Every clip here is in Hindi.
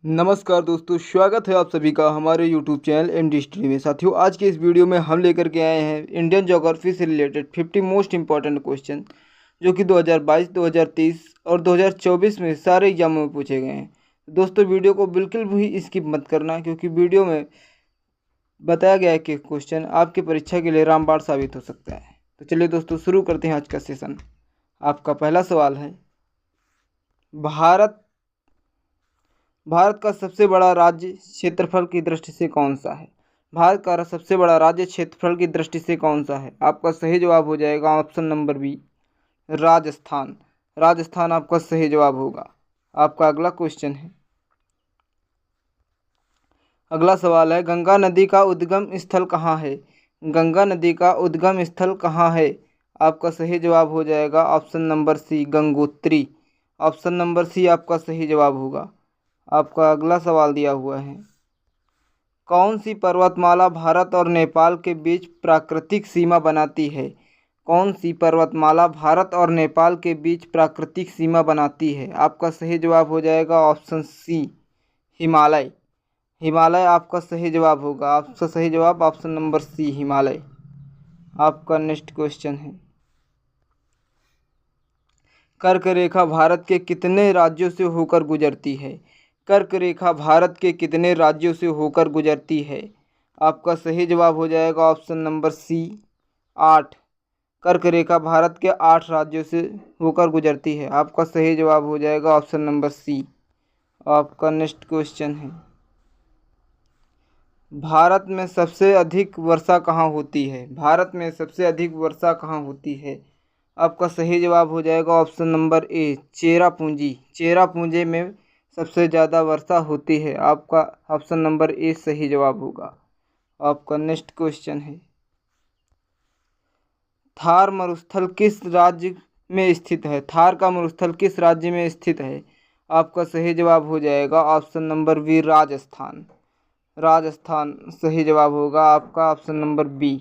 नमस्कार दोस्तों, स्वागत है आप सभी का हमारे YouTube चैनल एंड हिस्ट्री में। साथियों, आज के इस वीडियो में हम लेकर के आए हैं इंडियन ज्योग्राफी से रिलेटेड 50 मोस्ट इंपॉर्टेंट क्वेश्चन, जो कि 2022, 2023 और 2024 में सारे एग्जामों में पूछे गए हैं। दोस्तों, वीडियो को बिल्कुल भी स्किप मत करना, क्योंकि वीडियो में बताया गया है कि क्वेश्चन आपकी परीक्षा के लिए रामबाण साबित हो सकता है। तो चलिए दोस्तों, शुरू करते हैं आज का सेशन। आपका पहला सवाल है, भारत का सबसे बड़ा राज्य क्षेत्रफल की दृष्टि से कौन सा है? भारत का सबसे बड़ा राज्य क्षेत्रफल की दृष्टि से कौन सा है? आपका सही जवाब हो जाएगा option number B, Rajasthan. Rajasthan आपका सही जवाब होगा। आपका अगला क्वेश्चन है, अगला सवाल है, गंगा नदी का उद्गम स्थल कहाँ है? गंगा नदी का उद्गम स्थल कहाँ है? आपका सही जवाब हो जाएगा option number C, Gangotri. Option number C आपका सही जवाब होगा। आपका अगला सवाल दिया हुआ है, कौन सी पर्वतमाला भारत और नेपाल के बीच प्राकृतिक सीमा बनाती है? कौन सी पर्वतमाला भारत और नेपाल के बीच प्राकृतिक सीमा बनाती है? आपका सही जवाब हो जाएगा ऑप्शन सी, हिमालय। हिमालय आपका सही जवाब होगा। आपका सही जवाब ऑप्शन नंबर सी, हिमालय। आपका नेक्स्ट क्वेश्चन है, कर्क रेखा भारत के कितने राज्यों से होकर गुजरती है? कर्क रेखा भारत के कितने राज्यों से होकर गुजरती है? आपका सही जवाब हो जाएगा ऑप्शन नंबर सी, 8। कर्क रेखा भारत के 8 राज्यों से होकर गुजरती है। आपका सही जवाब हो जाएगा ऑप्शन नंबर सी। आपका नेक्स्ट क्वेश्चन है, भारत में सबसे अधिक वर्षा कहाँ होती है? भारत में सबसे अधिक वर्षा कहाँ होती है? आपका सही जवाब हो जाएगा option number A, Cherrapunji. Cherrapunji में सबसे ज़्यादा वर्षा होती है। आपका ऑप्शन नंबर ए सही जवाब होगा। आपका नेक्स्ट क्वेश्चन है, थार मरुस्थल किस राज्य में स्थित है? थार का मरुस्थल किस राज्य में स्थित है? आपका सही जवाब हो जाएगा option number B, Rajasthan. Rajasthan सही जवाब होगा। आपका ऑप्शन नंबर बी।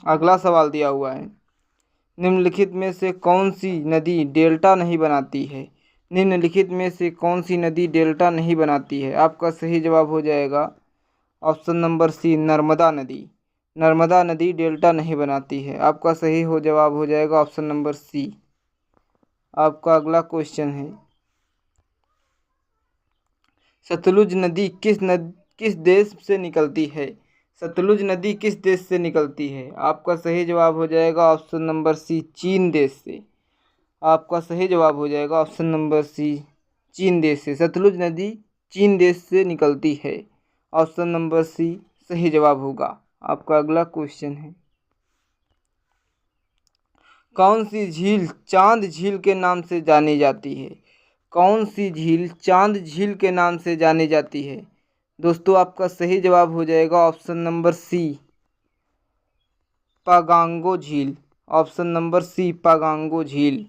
अगला सवाल दिया हुआ है, निम्नलिखित में से कौन सी नदी डेल्टा नहीं बनाती है? निम्नलिखित में से कौन सी नदी डेल्टा नहीं बनाती है? आपका सही जवाब हो जाएगा ऑप्शन नंबर सी, नर्मदा नदी। नर्मदा नदी डेल्टा नहीं बनाती है। आपका सही हो जवाब हो जाएगा ऑप्शन नंबर सी। आपका अगला क्वेश्चन है, सतलुज नदी किस देश से निकलती है? सतलुज नदी किस देश से निकलती है? आपका सही जवाब हो जाएगा ऑप्शन नंबर सी, चीन देश से। आपका सही जवाब हो जाएगा ऑप्शन नंबर सी, चीन देश से। सतलुज नदी चीन देश से निकलती है। ऑप्शन नंबर सी सही जवाब होगा। आपका अगला क्वेश्चन है, कौन सी झील चांद झील के नाम से जानी जाती है? कौन सी झील चांद झील के नाम से जानी जाती है? दोस्तों, आपका सही जवाब हो जाएगा ऑप्शन नंबर सी, पागांगो झील। ऑप्शन नंबर सी, पागांगो झील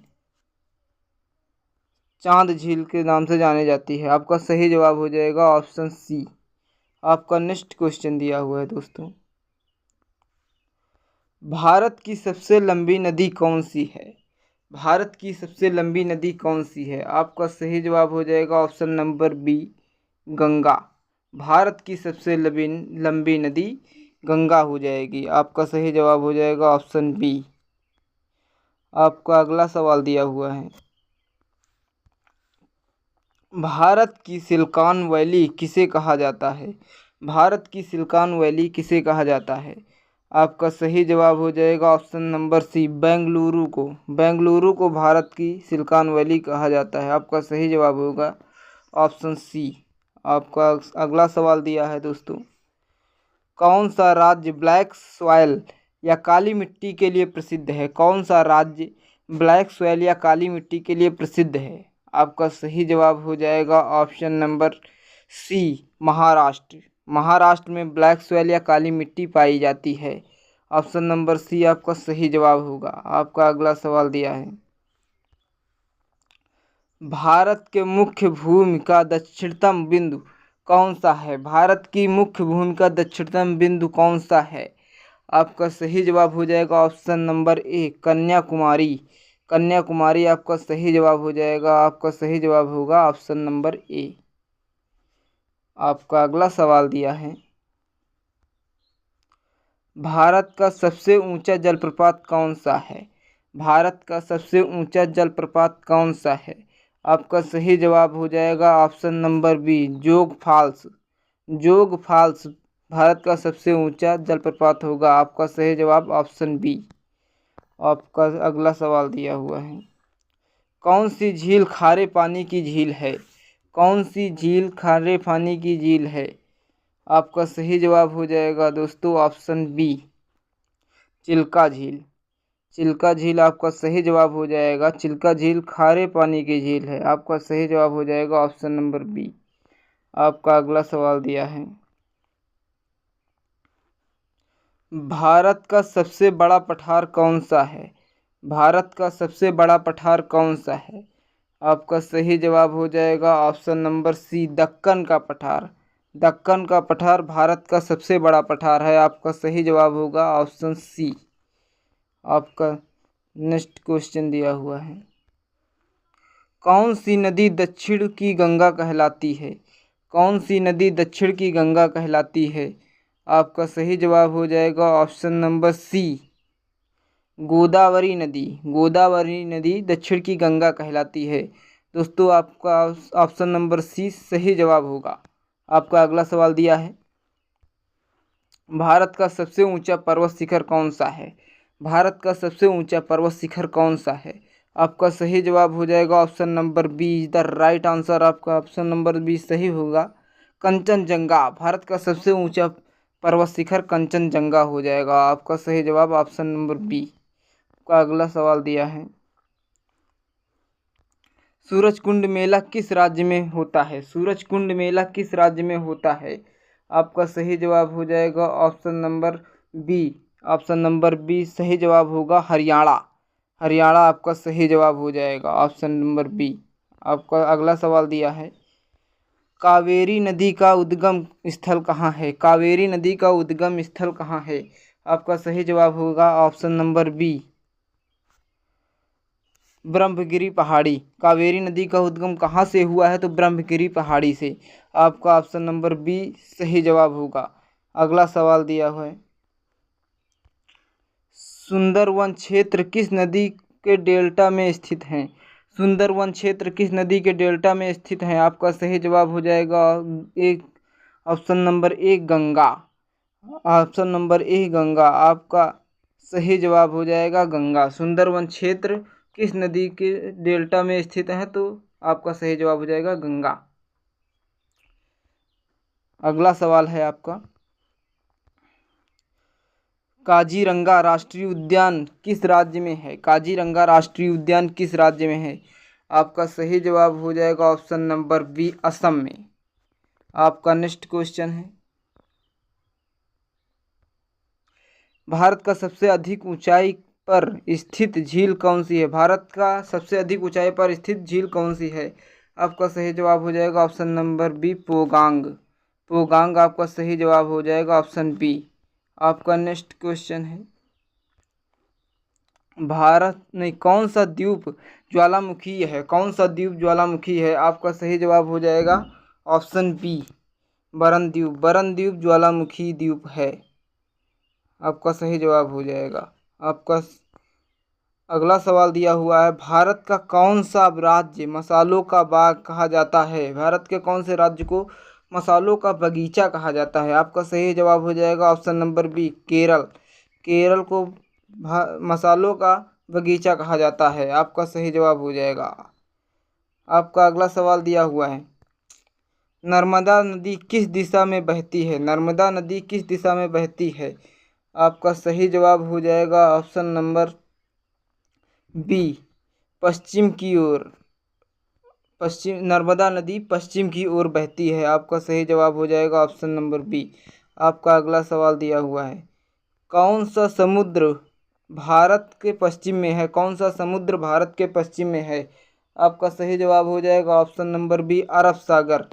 चांद झील के नाम से जानी जाती है। आपका सही जवाब हो जाएगा ऑप्शन सी। आपका नेक्स्ट क्वेश्चन दिया हुआ है दोस्तों, भारत की सबसे लंबी नदी कौन सी है? भारत की सबसे लंबी नदी कौन सी है? आपका सही जवाब हो जाएगा option number B, Ganga. Bharat की सबसे लंबी नदी गंगा हो जाएगी। आपका सही जवाब हो जाएगा ऑप्शन बी। आपका अगला सवाल दिया हुआ है, भारत की सिलिकॉन वैली किसे कहा जाता है? भारत की सिलिकॉन वैली किसे कहा जाता है? आपका सही जवाब हो जाएगा ऑप्शन नंबर सी, बेंगलुरु को। बेंगलुरु को भारत की सिलिकॉन वैली कहा जाता है। आपका सही जवाब होगा ऑप्शन सी। आपका अगला सवाल दिया है दोस्तों, कौन सा राज्य ब्लैक सॉइल या काली मिट्टी के लिए प्रसिद्ध है? कौन सा राज्य ब्लैक सॉइल या काली मिट्टी के लिए प्रसिद्ध है? आपका सही जवाब हो जाएगा option number C, Maharashtra. Maharashtra में ब्लैक सॉइल या काली मिट्टी पाई जाती है। ऑप्शन नंबर सी आपका सही जवाब होगा। आपका अगला सवाल दिया है, भारत के मुख्य भूमि का दक्षिणतम बिंदु कौन सा है? भारत की मुख्य भूमि का दक्षिणतम बिंदु कौन सा है? आपका सही जवाब हो जाएगा option number A, Kanyakumari. Kanyakumari आपका सही जवाब हो जाएगा। आपका सही जवाब होगा ऑप्शन नंबर ए। आपका अगला सवाल दिया है, भारत का सबसे ऊंचा जलप्रपात कौन सा है? भारत का सबसे ऊंचा जलप्रपात कौन सा है? आपका सही जवाब हो जाएगा ऑप्शन नंबर बी, जोग फॉल्स। जोग फॉल्स भारत का सबसे ऊंचा जलप्रपात होगा। आपका सही जवाब ऑप्शन बी। आपका अगला सवाल दिया हुआ है, कौन सी झील खारे पानी की झील है? कौन सी झील खारे पानी की झील है? आपका सही जवाब हो जाएगा दोस्तों ऑप्शन बी, चिल्का झील। चिल्का झील आपका सही जवाब हो जाएगा। चिल्का झील खारे पानी की झील है। आपका सही जवाब हो जाएगा ऑप्शन नंबर बी। आपका अगला सवाल दिया है, भारत का सबसे बड़ा पठार कौन सा है? भारत का सबसे बड़ा पठार कौन सा है? आपका सही जवाब हो जाएगा ऑप्शन नंबर सी, दक्कन का पठार। दक्कन का पठार भारत का सबसे बड़ा पठार है। आपका सही जवाब होगा ऑप्शन सी। आपका नेक्स्ट क्वेश्चन दिया हुआ है, कौन सी नदी दक्षिण की गंगा कहलाती है? कौन सी नदी दक्षिण की गंगा कहलाती है? आपका सही जवाब हो जाएगा ऑप्शन नंबर सी, गोदावरी नदी। गोदावरी नदी दक्षिण की गंगा कहलाती है। दोस्तों आपका ऑप्शन नंबर सी सही जवाब होगा। आपका अगला सवाल दिया है, भारत का सबसे ऊंचा पर्वत शिखर कौन सा है? भारत का सबसे ऊंचा पर्वत शिखर कौन सा है? आपका सही जवाब हो जाएगा option number B, the right answer. आपका ऑप्शन नंबर बी सही होगा, कंचनजंगा। भारत का सबसे ऊंचा पर्वत शिखर कंचनजंगा हो जाएगा। आपका सही जवाब ऑप्शन नंबर बी। का अगला सवाल दिया है, सूरजकुंड मेला किस राज्य में होता है? सूरजकुंड मेला किस राज्य में होता है? आपका सही जवाब हो जाएगा option number B. Option number B सही जवाब होगा, हरियाणा। हरियाणा आपका सही जवाब हो जाएगा ऑप्शन नंबर बी। आपका अगला सवाल दिया है, कावेरी नदी का उद्गम स्थल कहाँ है? कावेरी नदी का उद्गम स्थल कहाँ है? आपका सही जवाब होगा ऑप्शन नंबर बी, ब्रह्मगिरी पहाड़ी। कावेरी नदी का उद्गम कहाँ से हुआ है? तो ब्रह्मगिरी पहाड़ी से। आपका ऑप्शन नंबर बी सही जवाब होगा। अगला सवाल दिया हुआ है, सुंदरवन क्षेत्र किस नदी के डेल्टा में स्थित है? सुंदरवन क्षेत्र किस नदी के डेल्टा में स्थित है? आपका सही जवाब हो जाएगा एक, option number A, Ganga. Option number A, Ganga. आपका सही जवाब हो जाएगा गंगा। सुंदरवन क्षेत्र किस नदी के डेल्टा में स्थित है? तो आपका सही जवाब हो जाएगा गंगा। अगला सवाल है आपका, काजीरंगा राष्ट्रीय उद्यान किस राज्य में है? काजीरंगा राष्ट्रीय उद्यान किस राज्य में है? आपका सही जवाब हो जाएगा ऑप्शन नंबर बी, असम में। आपका नेक्स्ट क्वेश्चन है, भारत का सबसे अधिक ऊंचाई पर स्थित झील कौन सी है? भारत का सबसे अधिक ऊंचाई पर स्थित झील कौन सी है? आपका सही जवाब हो जाएगा ऑप्शन नंबर बी, पोगांग। पोगांग आपका सही जवाब हो जाएगा ऑप्शन बी। आपका नेक्स्ट क्वेश्चन है, भारत नहीं, कौन सा द्वीप ज्वालामुखी है? कौन सा द्वीप ज्वालामुखी है? आपका सही जवाब हो जाएगा ऑप्शन बी, बरन द्वीप। बरन द्वीप ज्वालामुखी द्वीप है। आपका सही जवाब हो जाएगा। आपका अगला सवाल दिया हुआ है, भारत का कौन सा राज्य मसालों का बाग कहा जाता है? भारत के कौन से राज्य को मसालों का बगीचा कहा जाता है? आपका सही जवाब हो जाएगा option number B, Kerala. Kerala को मसालों का बगीचा कहा जाता है। आपका सही जवाब हो जाएगा। आपका अगला सवाल दिया हुआ है, नर्मदा नदी किस दिशा में बहती है? नर्मदा नदी किस दिशा में बहती है? आपका सही जवाब हो जाएगा ऑप्शन नंबर बी, पश्चिम की ओर। पश्चिम, नर्मदा नदी पश्चिम की ओर बहती है। आपका सही जवाब हो जाएगा ऑप्शन नंबर बी। आपका अगला सवाल दिया हुआ है, कौन सा समुद्र भारत के पश्चिम में है? कौन सा समुद्र भारत के पश्चिम में है? आपका सही जवाब हो जाएगा ऑप्शन नंबर बी, अरब सागर।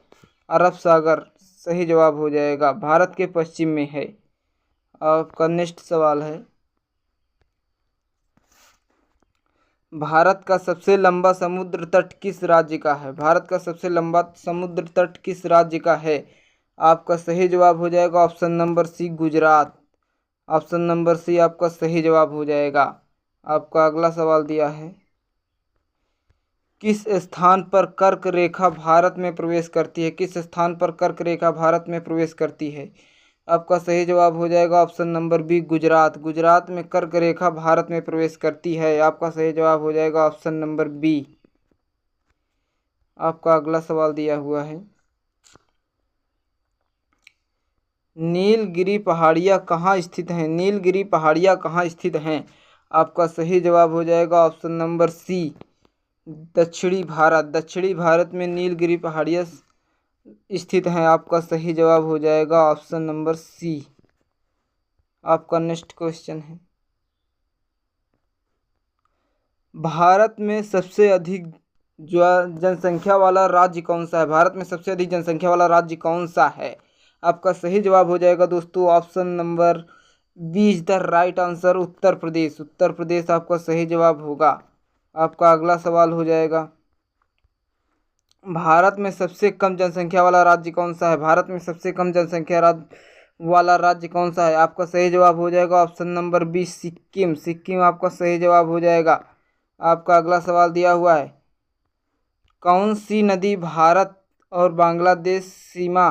अरब सागर सही जवाब हो जाएगा, भारत के पश्चिम में है। आपका नेक्स्ट सवाल है, भारत का सबसे लंबा समुद्र तट किस राज्य का है? भारत का सबसे लंबा समुद्र तट किस राज्य का है? आपका सही जवाब हो जाएगा option number C, Gujarat. Option number C आपका सही जवाब हो जाएगा। आपका अगला सवाल दिया है, किस स्थान पर कर्क रेखा भारत में प्रवेश करती है? किस स्थान पर कर्क रेखा भारत में प्रवेश करती है? आपका सही जवाब हो जाएगा option number B, Gujarat. Gujarat में कर्क रेखा भारत में प्रवेश करती है। आपका सही जवाब हो जाएगा ऑप्शन नंबर बी। आपका अगला सवाल दिया हुआ है, नीलगिरी पहाड़ियाँ कहाँ स्थित हैं? नीलगिरी पहाड़ियाँ कहाँ स्थित हैं? आपका सही जवाब हो जाएगा ऑप्शन नंबर सी, दक्षिणी भारत। दक्षिणी भारत में नीलगिरी पहाड़ियाँ स्थित हैं। आपका सही जवाब हो जाएगा ऑप्शन नंबर सी। आपका नेक्स्ट क्वेश्चन है, भारत में सबसे अधिक जनसंख्या वाला राज्य कौन सा है? भारत में सबसे अधिक जनसंख्या वाला राज्य कौन सा है? आपका सही जवाब हो जाएगा दोस्तों option number B is the right answer, Uttar Pradesh. Uttar Pradesh आपका सही जवाब होगा। आपका अगला सवाल हो जाएगा, भारत में सबसे कम जनसंख्या वाला राज्य कौन सा है? भारत में सबसे कम जनसंख्या वाला राज्य कौन सा है? आपका सही जवाब हो जाएगा option number B, Sikkim. Sikkim आपका सही जवाब हो जाएगा। आपका अगला सवाल दिया हुआ है, कौन सी नदी भारत और बांग्लादेश सीमा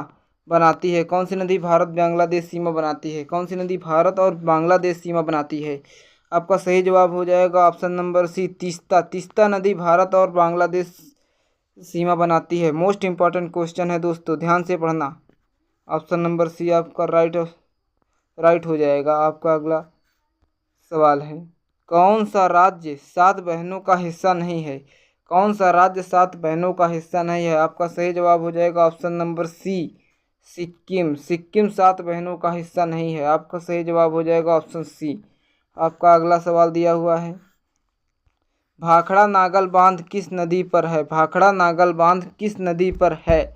बनाती है? कौन सी नदी भारत बांग्लादेश सीमा बनाती है? कौन सी नदी भारत और बांग्लादेश सीमा बनाती है? आपका सही जवाब हो जाएगा option number C, Teesta. Teesta नदी भारत और बांग्लादेश सीमा बनाती है। मोस्ट इंपॉर्टेंट क्वेश्चन है दोस्तों, ध्यान से पढ़ना। ऑप्शन नंबर सी आपका राइट हो जाएगा। आपका अगला सवाल है, कौन सा राज्य 7 बहनों का हिस्सा नहीं है? कौन सा राज्य 7 बहनों का हिस्सा नहीं है? आपका सही जवाब हो जाएगा option number C, Sikkim. Sikkim 7 बहनों का हिस्सा नहीं है। आपका सही जवाब हो जाएगा ऑप्शन सी। आपका अगला सवाल दिया हुआ है, भाखड़ा नागल बांध किस नदी पर है? भाखड़ा नागल बांध किस नदी पर है?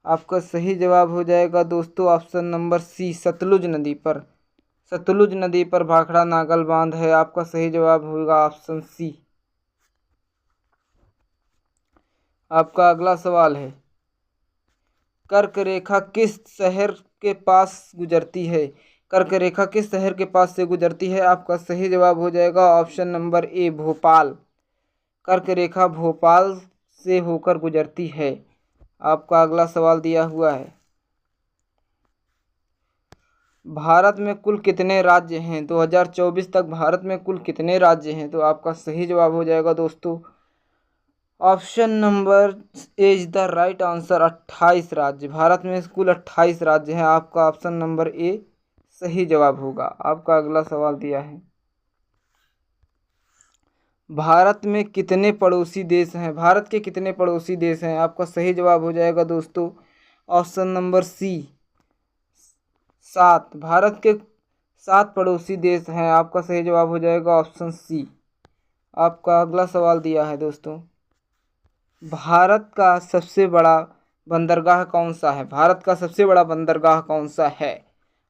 आपका सही जवाब हो जाएगा दोस्तों ऑप्शन नंबर सी, सतलुज नदी पर। सतलुज नदी पर भाखड़ा नागल बांध है। आपका सही जवाब होगा ऑप्शन सी। आपका अगला सवाल है, कर्क रेखा किस शहर के पास गुजरती है? कर्क रेखा किस शहर के पास से गुजरती है? आपका सही जवाब हो जाएगा ऑप्शन नंबर ए, भोपाल। कर्क रेखा भोपाल से होकर गुजरती है। आपका अगला सवाल दिया हुआ है, भारत में कुल कितने राज्य हैं? 2024 तक भारत में कुल कितने राज्य हैं? तो आपका सही जवाब हो जाएगा दोस्तों option number A is the right answer, 28 राज्य। भारत में कुल 28 राज्य हैं। आपका ऑप्शन नंबर ए सही जवाब होगा। आपका अगला सवाल दिया है, भारत में कितने पड़ोसी देश हैं? भारत के कितने पड़ोसी देश हैं? आपका सही जवाब हो जाएगा दोस्तों ऑप्शन नंबर सी, 7। भारत के 7 पड़ोसी देश हैं। आपका सही जवाब हो जाएगा ऑप्शन सी। आपका अगला सवाल दिया है दोस्तों, भारत का सबसे बड़ा बंदरगाह कौन सा है? भारत का सबसे बड़ा बंदरगाह कौन सा है?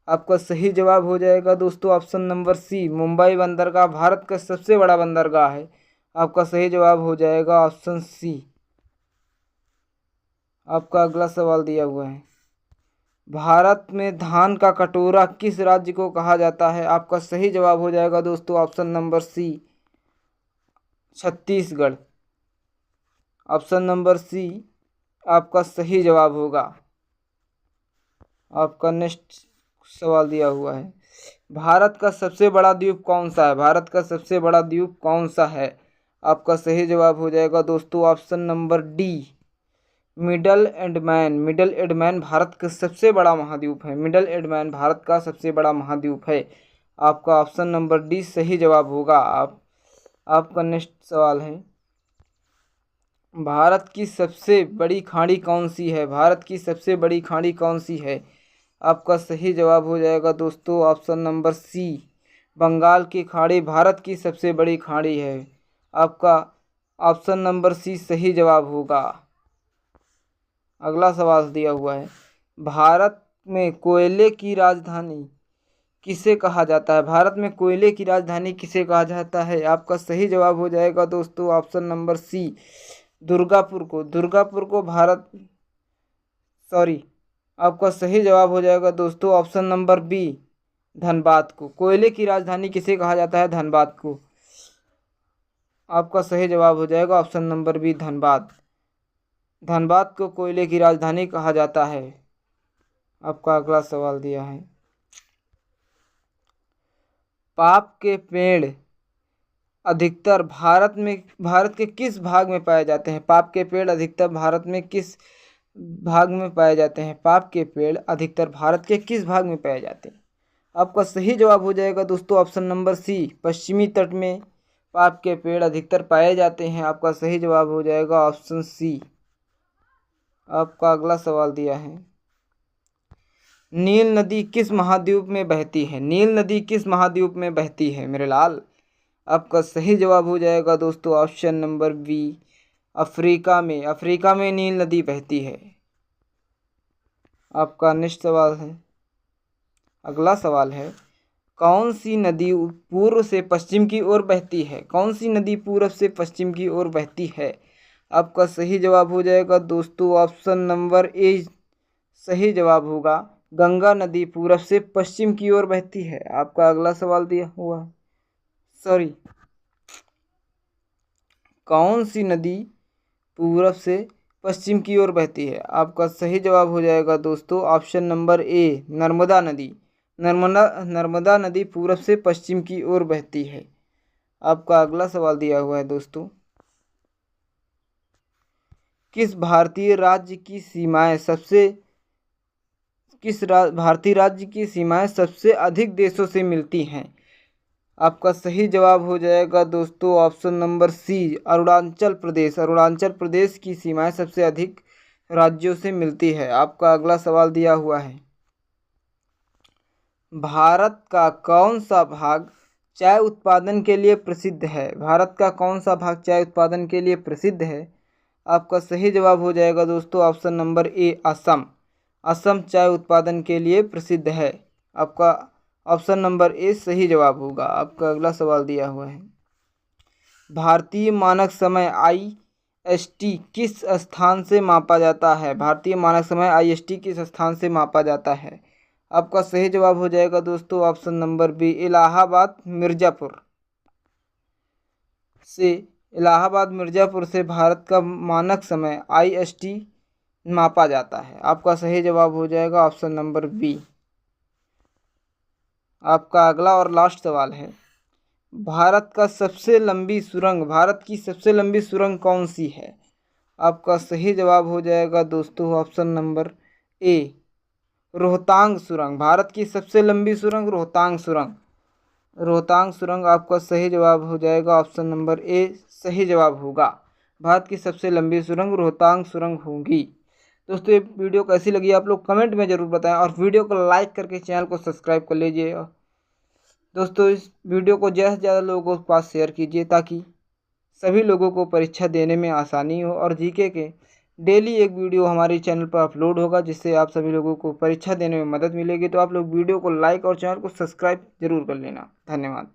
आपका सही जवाब हो जाएगा दोस्तों ऑप्शन नंबर सी, मुंबई बंदरगाह भारत का सबसे बड़ा बंदरगाह है। आपका सही जवाब हो जाएगा ऑप्शन सी। आपका अगला सवाल दिया हुआ है, भारत में धान का कटोरा किस राज्य को कहा जाता है? आपका सही जवाब हो जाएगा दोस्तों option number C, Chhattisgarh. Option number C आपका सही जवाब होगा। आपका नेक्स्ट सवाल दिया हुआ है, भारत का सबसे बड़ा द्वीप कौन सा है? भारत का सबसे बड़ा द्वीप कौन सा है? आपका सही जवाब हो जाएगा दोस्तों option number D, middle Andaman. Middle Andaman Bharat का सबसे बड़ा महाद्वीप है। मिडल एंडमान भारत का सबसे बड़ा महाद्वीप है। आपका ऑप्शन नंबर डी सही जवाब होगा। आपका नेक्स्ट सवाल है, भारत की सबसे बड़ी खाड़ी कौन सी है? भारत की सबसे बड़ी खाड़ी कौन सी है? आपका सही जवाब हो जाएगा दोस्तों ऑप्शन नंबर सी, बंगाल की खाड़ी भारत की सबसे बड़ी खाड़ी है। आपका ऑप्शन नंबर सी सही जवाब होगा। अगला सवाल दिया हुआ है, भारत में कोयले की राजधानी किसे कहा जाता है? भारत में कोयले की राजधानी किसे कहा जाता है? आपका सही जवाब हो जाएगा दोस्तों ऑप्शन नंबर सी, दुर्गापुर को। दुर्गापुर को भारत सॉरी आपका सही जवाब हो जाएगा दोस्तों ऑप्शन नंबर बी, धनबाद को। कोयले की राजधानी किसे कहा जाता है? धनबाद को। आपका सही जवाब हो जाएगा option number B, Dhanbad. Dhanbad को कोयले की राजधानी कहा जाता है। आपका अगला सवाल दिया है, पाप के पेड़ अधिकतर भारत के किस भाग में पाए जाते हैं? पाप के पेड़ अधिकतर भारत में किस भाग में पाए जाते हैं? पाप के पेड़ अधिकतर भारत के किस भाग में पाए जाते हैं? आपका सही जवाब हो जाएगा दोस्तों ऑप्शन नंबर सी, पश्चिमी तट में पाप के पेड़ अधिकतर पाए जाते हैं। आपका सही जवाब हो जाएगा ऑप्शन सी। आपका अगला सवाल दिया है, नील नदी किस महाद्वीप में बहती है? नील नदी किस महाद्वीप में बहती है मेरे लाल? आपका सही जवाब हो जाएगा दोस्तों ऑप्शन नंबर बी, अफ्रीका में। अफ्रीका में नील नदी बहती है। आपका नेक्स्ट सवाल है, अगला सवाल है, कौन सी नदी पूर्व से पश्चिम की ओर बहती है? कौन सी नदी पूर्व से पश्चिम की ओर बहती है? आपका सही जवाब हो जाएगा दोस्तों ऑप्शन नंबर ए, सही जवाब होगा गंगा नदी पूरब से पश्चिम की ओर बहती है। आपका अगला सवाल दिया हुआ कौन सी नदी पूरब से पश्चिम की ओर बहती है? आपका सही जवाब हो जाएगा दोस्तों ऑप्शन नंबर ए, नर्मदा नदी। नर्मदा नदी पूरब से पश्चिम की ओर बहती है। आपका अगला सवाल दिया हुआ है दोस्तों, किस भारतीय राज्य की सीमाएं सबसे अधिक देशों से मिलती हैं? आपका सही जवाब हो जाएगा दोस्तों ऑप्शन नंबर सी, अरुणाचल प्रदेश। अरुणाचल प्रदेश की सीमाएं सबसे अधिक राज्यों से मिलती है। आपका अगला सवाल दिया हुआ है, भारत का कौन सा भाग चाय उत्पादन के लिए प्रसिद्ध है? भारत का कौन सा भाग चाय उत्पादन के लिए प्रसिद्ध है? आपका सही जवाब हो जाएगा दोस्तों option number A, Assam. Assam चाय उत्पादन के लिए प्रसिद्ध है। आपका ऑप्शन नंबर ए सही जवाब होगा। आपका अगला सवाल दिया हुआ है, भारतीय मानक समय IST किस स्थान से मापा जाता है? भारतीय मानक समय IST किस स्थान से मापा जाता है? आपका सही जवाब हो जाएगा दोस्तों option number B, Allahabad Mirzapur से भारत का मानक समय IST मापा जाता है। आपका सही जवाब हो जाएगा ऑप्शन नंबर बी। आपका अगला और लास्ट सवाल है, भारत की सबसे लंबी सुरंग कौन सी है? आपका सही जवाब हो जाएगा दोस्तों ऑप्शन नंबर ए, रोहतांग सुरंग। भारत की सबसे लंबी सुरंग रोहतांग सुरंग। आपका सही जवाब हो जाएगा ऑप्शन नंबर ए, सही जवाब होगा। भारत की सबसे लंबी सुरंग रोहतांग सुरंग होगी। दोस्तों ये वीडियो कैसी लगी आप लोग कमेंट में ज़रूर बताएं और वीडियो को लाइक करके चैनल को सब्सक्राइब कर लीजिए। दोस्तों इस वीडियो को ज़्यादा से ज़्यादा लोगों के पास शेयर कीजिए ताकि सभी लोगों को परीक्षा देने में आसानी हो। और जीके के डेली एक वीडियो हमारे चैनल पर अपलोड होगा जिससे आप सभी लोगों को परीक्षा देने में मदद मिलेगी। तो आप लोग वीडियो को लाइक और चैनल को सब्सक्राइब जरूर कर लेना। धन्यवाद।